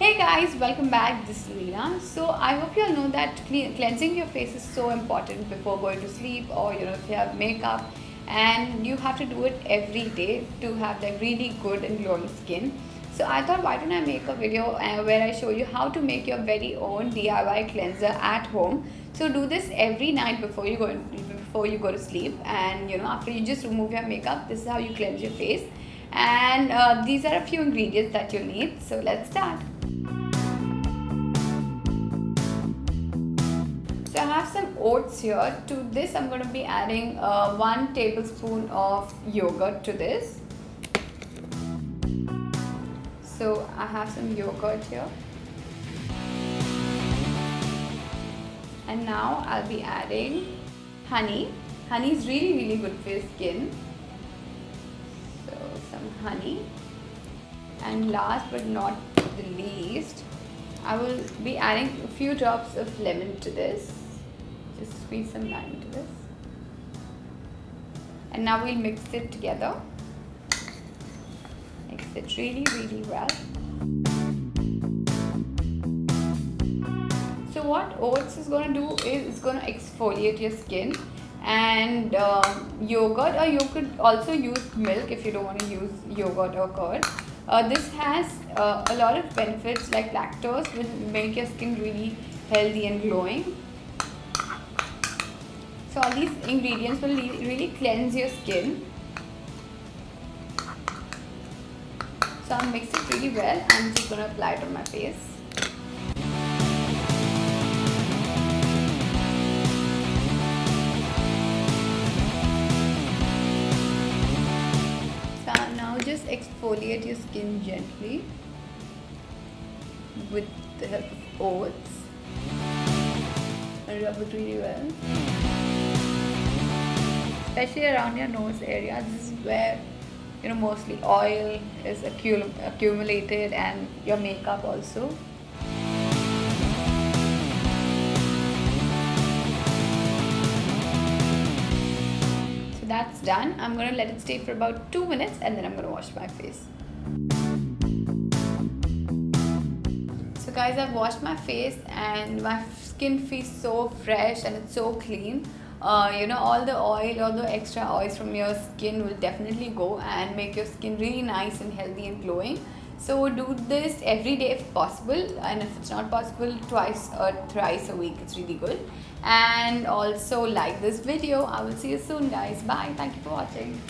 Hey guys, welcome back. This is Leena. So I hope you all know that cleansing your face is so important before going to sleep, or if you have makeup, and you have to do it every day to have like really good and glowing skin. So I thought, why don't I make a video where I show you how to make your very own DIY cleanser at home. So do this every night before you go to sleep, and after you just remove your makeup, this is how you cleanse your face. And these are a few ingredients that you need. So let's start. So I have some oats here. To this I'm going to be adding 1 tablespoon of yogurt to this. So I have some yogurt here. And now I'll be adding honey. Honey is really good for your skin. So some honey. And last but not the least, I will be adding a few drops of lemon to this. Just squeeze some lime into this. And now we'll mix it together. Mix it really well. So what oats is going to do is it's going to exfoliate your skin. And yogurt, or you could also use milk if you don't want to use yogurt or curd. This has a lot of benefits, like lactose will make your skin really healthy and glowing. So all these ingredients will really cleanse your skin. So I'll mix it really well. I'm just going to apply it on my face. So now just exfoliate your skin gently with the help of oats. Rub it really well. Especially around your nose area. This is where mostly oil is accumulated, and your makeup also. So that's done. I'm going to let it stay for about 2 minutes, and then I'm going to wash my face. So guys, I've washed my face and my skin feels so fresh and it's so clean. All the oil or the extra oils from your skin will definitely go and make your skin really nice and healthy and glowing. So do this every day if possible, and if it's not possible, twice or thrice a week. It's really good. And also like this video. I will see you soon guys. Bye. Thank you for watching.